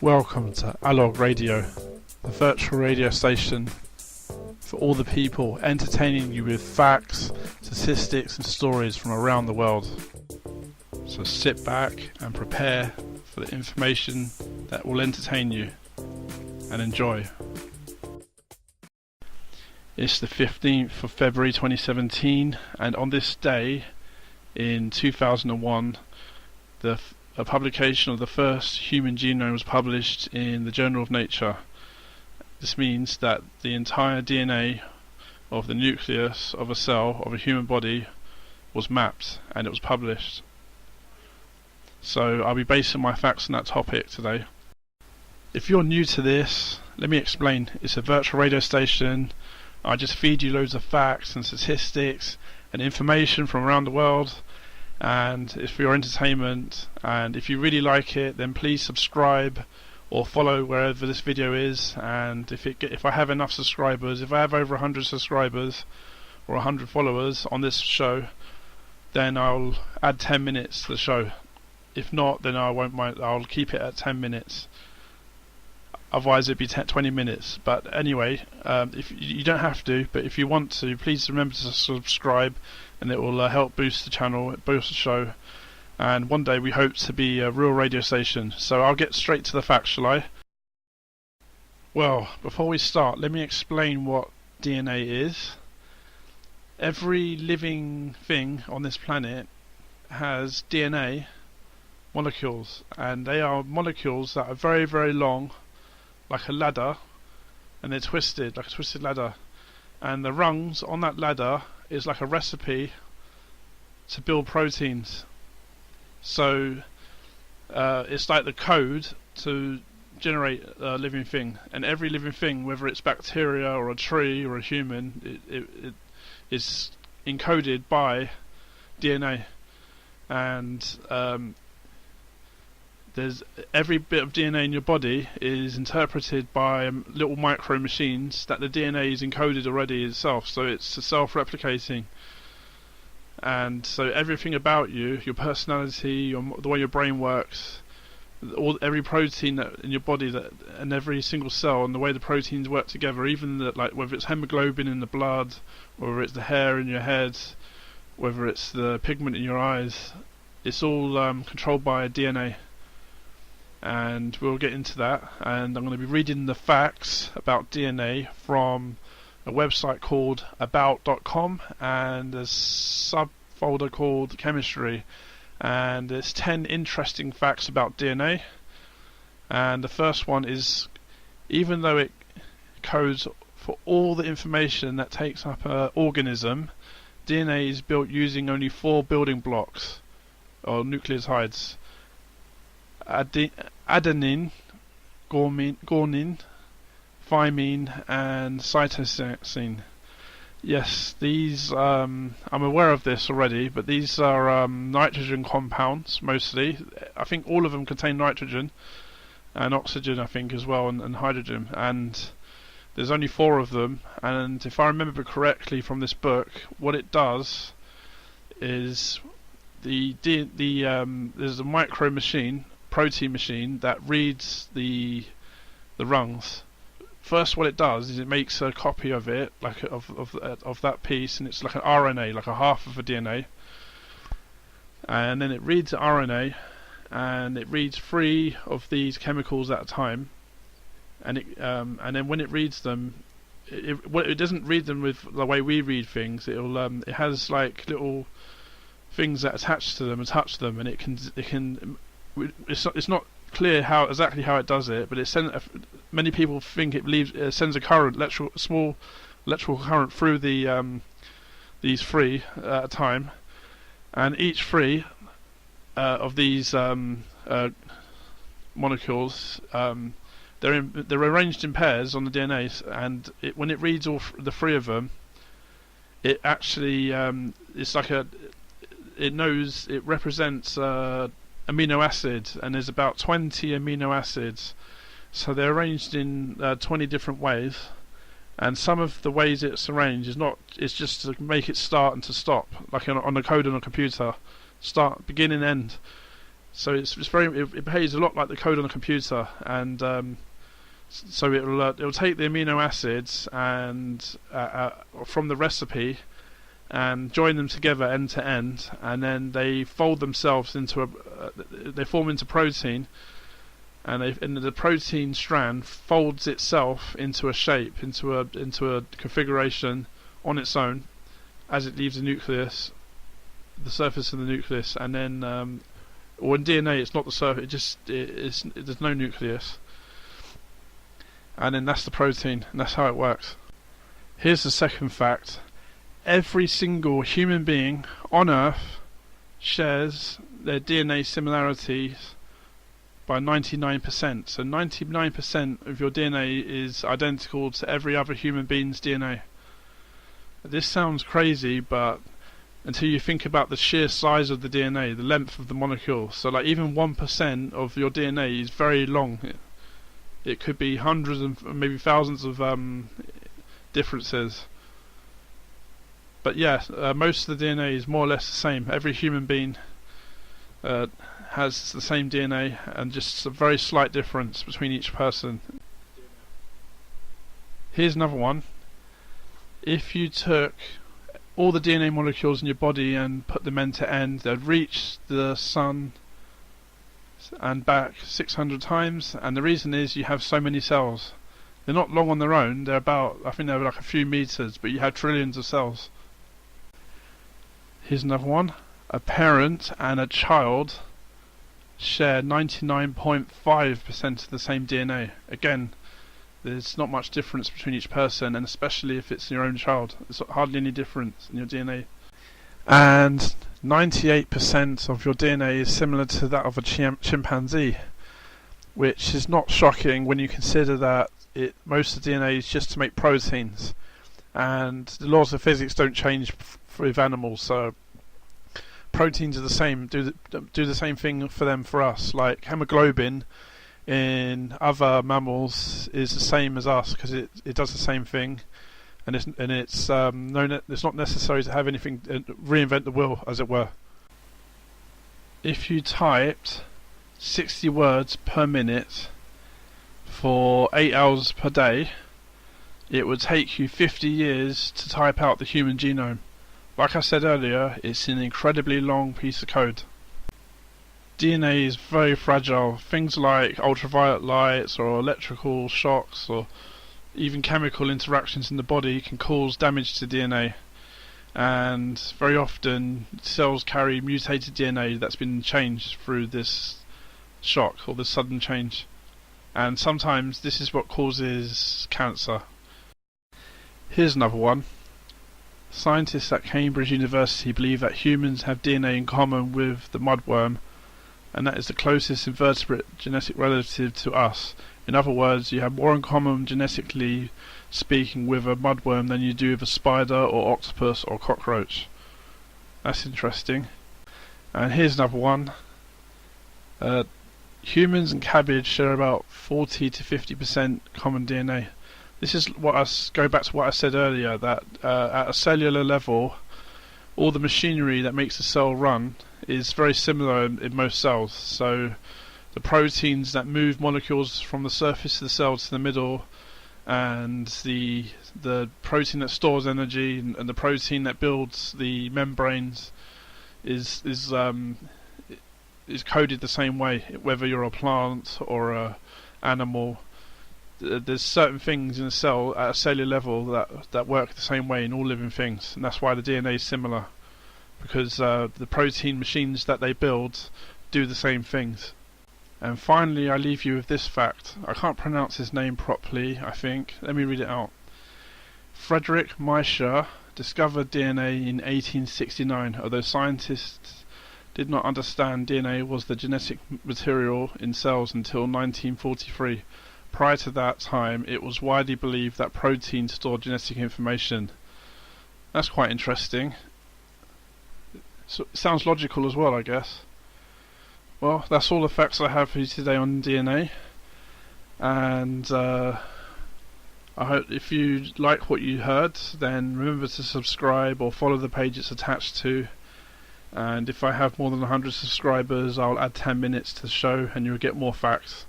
Welcome to Alog Radio, the virtual radio station for all the people, entertaining you with facts, statistics and stories from around the world. So sit back and prepare for the information that will entertain you, and enjoy. It's the 15th of February 2017, and on this day in 2001 a publication of the first human genome was published in the Journal of Nature. This means that the entire DNA of the nucleus of a cell of a human body was mapped and it was published. So I'll be basing my facts on that topic today. If you're new to this, let me explain. It's a virtual radio station. I just feed you loads of facts and statistics and information from around the world, and it's for your entertainment. And if you really like it, then please subscribe or follow wherever this video is. And if I have enough subscribers, if I have over 100 subscribers or 100 followers on this show, then I'll add 10 minutes to the show. If not, then I won't mind. I'll keep it at 10 minutes. Otherwise it'd be 20 minutes. But anyway, if you don't have to, but if you want to, please remember to subscribe, and it will help boost the channel, boost the show. And one day we hope to be a real radio station. So I'll get straight to the facts, shall I? Well, before we start, let me explain what DNA is. Every living thing on this planet has DNA molecules, and they are molecules that are very, very long, like a ladder, and they're twisted, like a twisted ladder. And the rungs on that ladder is like a recipe to build proteins. So it's like the code to generate a living thing, and every living thing, whether it's bacteria or a tree or a human, it is encoded by DNA. And there's every bit of DNA in your body is interpreted by little micro machines that the DNA is encoded already itself, so it's self-replicating. And so everything about you, your personality, the way your brain works, every protein in your body, and every single cell, and the way the proteins work together, even like whether it's hemoglobin in the blood, whether it's the hair in your head, whether it's the pigment in your eyes, it's all controlled by DNA. And we'll get into that, and I'm going to be reading the facts about DNA from a website called about.com and a subfolder called chemistry, and there's 10 interesting facts about DNA. And the first one is, even though it codes for all the information that takes up an organism, DNA is built using only 4 building blocks or nucleotides: adenine, guanine, thymine, and cytosine. Yes, these I'm aware of this already, but these are nitrogen compounds mostly. I think all of them contain nitrogen and oxygen, I think, as well, and hydrogen. And there's only 4 of them. And if I remember correctly from this book, what it does is there's a micro machine, protein machine, that reads the rungs. First, what it does is it makes a copy of it, like of that piece, and it's like an RNA, like a half of a DNA. And then it reads the RNA, and it reads 3 of these chemicals at a time. And then when it reads them, it doesn't read them with the way we read things. It has like little things that attach to them and touch them, and it can. It's not clear exactly how it does it, but many people think it sends a current, small electrical current through these 3 at a time, and each 3 of these molecules, they're arranged in pairs on the DNA, and when it reads all the 3 of them, it actually it's like it represents amino acids, and there's about 20 amino acids, so they're arranged in 20 different ways. And some of the ways it's arranged it's just to make it start and to stop, like on a code on a computer, start, begin and end. So it behaves a lot like the code on a computer, and so it'll take the amino acids and from the recipe and join them together end to end, and then they fold themselves into they form into protein, and the protein strand folds itself into a shape, into a configuration on its own as it leaves the nucleus, the surface of the nucleus, and then or in DNA it's not the surface, there's no nucleus, and then that's the protein, and that's how it works. Here's the second fact: every single human being on Earth shares their DNA similarities by 99%. So 99% of your DNA is identical to every other human being's DNA. This sounds crazy, but until you think about the sheer size of the DNA, the length of the molecule. So like even 1% of your DNA is very long. It could be hundreds and maybe thousands of differences. But yeah, most of the DNA is more or less the same. Every human being has the same DNA, and just a very slight difference between each person. Here's another one. If you took all the DNA molecules in your body and put them end to end, they'd reach the sun and back 600 times, and the reason is you have so many cells. They're not long on their own, they're about, I think they're like a few meters, but you have trillions of cells. Here's another one. A parent and a child share 99.5% of the same DNA. Again, there's not much difference between each person, and especially if it's your own child, there's hardly any difference in your DNA. And 98% of your DNA is similar to that of a chimpanzee, which is not shocking when you consider that most of the DNA is just to make proteins, and the laws of physics don't change with animals, so proteins are the same, do the same thing for them for us. Like hemoglobin in other mammals is the same as us because it does the same thing, and it's not necessary to have anything reinvent the wheel, as it were. If you typed 60 words per minute for 8 hours per day, it would take you 50 years to type out the human genome. Like I said earlier, it's an incredibly long piece of code. DNA is very fragile. Things like ultraviolet lights or electrical shocks or even chemical interactions in the body can cause damage to DNA. And very often cells carry mutated DNA that's been changed through this shock or this sudden change. And sometimes this is what causes cancer. Here's another one. Scientists at Cambridge University believe that humans have DNA in common with the mudworm, and that is the closest invertebrate genetic relative to us. In other words, you have more in common genetically speaking with a mudworm than you do with a spider or octopus or cockroach. That's interesting. And here's another one. Humans and cabbage share about 40 to 50% common DNA. This is go back to what I said earlier, that at a cellular level, all the machinery that makes the cell run is very similar in most cells. So the proteins that move molecules from the surface of the cell to the middle, and the protein that stores energy, and the protein that builds the membranes is coded the same way, whether you're a plant or a animal. There's certain things in a cell at a cellular level that work the same way in all living things, and that's why the DNA is similar, because the protein machines that they build do the same things. And finally, I leave you with this fact. I can't pronounce his name properly, I think. Let me read it out. Friedrich Miescher discovered DNA in 1869, although scientists did not understand DNA was the genetic material in cells until 1943. Prior to that time, it was widely believed that proteins stored genetic information. That's quite interesting. So, it sounds logical as well, I guess. Well, that's all the facts I have for you today on DNA. And I hope if you like what you heard, then remember to subscribe or follow the page it's attached to. and if I have more than 100 subscribers, I'll add 10 minutes to the show and you'll get more facts.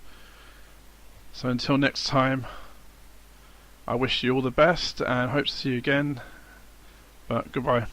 So until next time, I wish you all the best and hope to see you again, but goodbye.